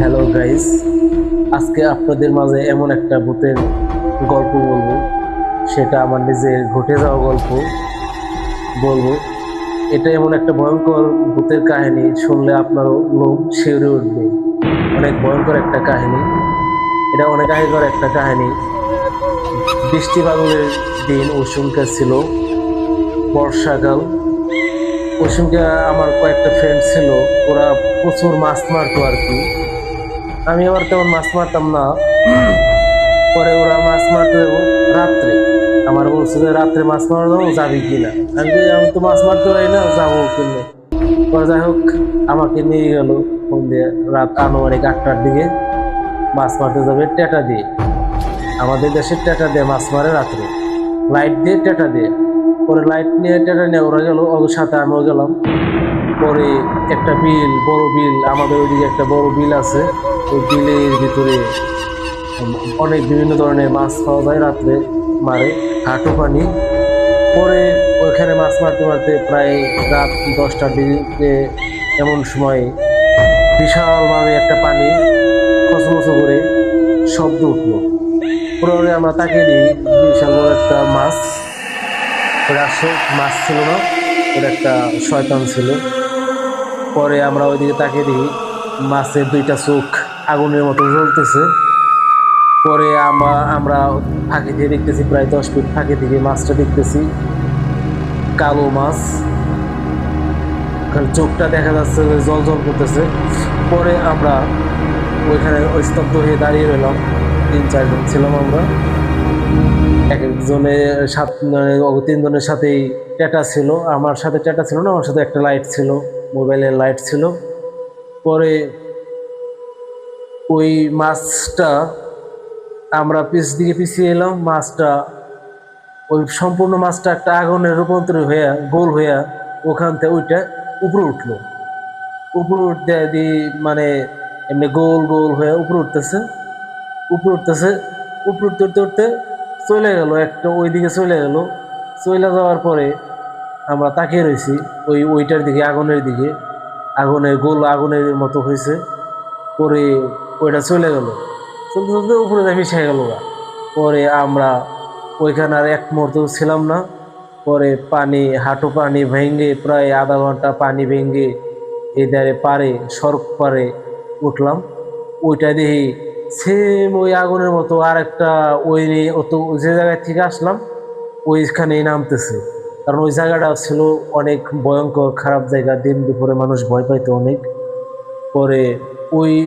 Hello guys, আজকে আপনাদের মাঝে এমন একটা ভূতের গল্প বলবো। সেটা আমার নিজের ঘটে যাওয়া গল্প বলবো। এটা এমন একটা ভয়ঙ্কর ভূতের কাহিনী, শুনলে আপনারও লোম শিউরে উঠবে। অনেক ভয়ঙ্কর একটা কাহিনী, এটা অনেক আগেকার একটা কাহিনী। বৃষ্টি বাদলের দিন, ওই সময়কার ছিল বর্ষাকাল। ওই সঙ্গে আমার কয়েকটা ফ্রেন্ড ছিল, ওরা প্রচুর মাছ মারতো আর কি। আমি আবার তেমন মাছ মারতাম না। পরে ওরা মাছ মারতে যাবো রাত্রে, আমার বলছে যে রাত্রে মাছ মারা যাবো, যাবি কিনা। আমি তো মাছ মারতে পারি না, যাবো কিনে। পরে যাই হোক, আমাকে নিয়ে গেল ফোন দিয়ে রাত আনুমানিক 8টার দিকে। মাছ মারতে যাবে টেটা দিয়ে। আমাদের দেশে টেটা দিয়ে মাছ মারে রাত্রে, লাইট দিয়ে টেটা দিয়ে। পরে লাইট নিয়ে টেটা নিয়ে ওরা গেল, ওদের সাথে আমিও গেলাম। পরে একটা বিল, বড় বিল, আমাদের ওইদিকে একটা বড় বিল আছে। ওই বিলের ভিতরে অনেক বিভিন্ন ধরনের মাছ পাওয়া যায়, রাত্রে মারে, হাঁটু পানি। পরে ওইখানে মাছ মারতে মারতে প্রায় রাত 10টার দিকে এমন সময় বিশালভাবে একটা পানি কচমচ করে শব্দ উঠলো। পরে আমরা তাকিয়ে দিই, বিশাল বড় একটা মাছ। ওটা আসলে মাছ ছিল না, ওটা একটা শয়তান ছিল। পরে আমরা ওইদিকে তাকিয়ে দিই, মাছের দুইটা চোখ আগুনের মতো জ্বলতেছে। পরে আমরা ফাঁকি দিয়ে দেখতেছি, প্রায় 10 ফিট ফাঁকি থেকে মাছটা দেখতেছি, কালো মাছ। খালি চোখটা দেখা যাচ্ছে জল জল করতেছে। পরে আমরা ওইখানে স্তব্ধ হয়ে দাঁড়িয়ে রইলাম, 3-4 জন ছিলাম আমরা। এক একজনের সাথে, মানে 3জনের সাথেই টেটা ছিল। আমার সাথে টেটা ছিল না, আমার সাথে একটা লাইট ছিল, মোবাইলের লাইট ছিল। পরে ওই মাছটা, আমরা দিকে পিছিয়ে এলাম, মাছটা, ওই সম্পূর্ণ মাছটা একটা আগুনের রূপান্তর হইয়া গোল হইয়া ওখান থেকে ওইটা উপরে উঠলো। উপরে উঠতে দিয়ে মানে এমনি গোল গোল হয়ে উপরে উঠতেছে, উপরে উঠতেছে, উপরে উঠতে উঠতে উঠতে চলে গেল একটা, ওইদিকে চলে গেল। চলে যাওয়ার পরে আমরা তাকিয়ে রয়েছি ওইটার দিকে, আগুনের দিকে। আগুনের গোল, আগুনের মতো হয়েছে। পরে ওইটা চলে গেল, চলতে চলতে উপরে যা মিশে গেল। পরে আমরা ওইখানে আর এক মুহূর্ত ছিলাম না। পরে পানি, হাঁটু পানি ভেঙে, প্রায় আধা ঘন্টা পানি ভেঙে এধারে পারে, সড়ক পারে উঠলাম। ওইটা দেখি সেম ওই আগুনের মতো আর একটা, ওই যে জায়গায় থেকে আসলাম ওইখানেই নামতেছে। কারণ ওই জায়গাটা ছিল অনেক ভয়ঙ্কর খারাপ জায়গা, দিন দুপুরে মানুষ ভয় পাইতো অনেক। পরে ওই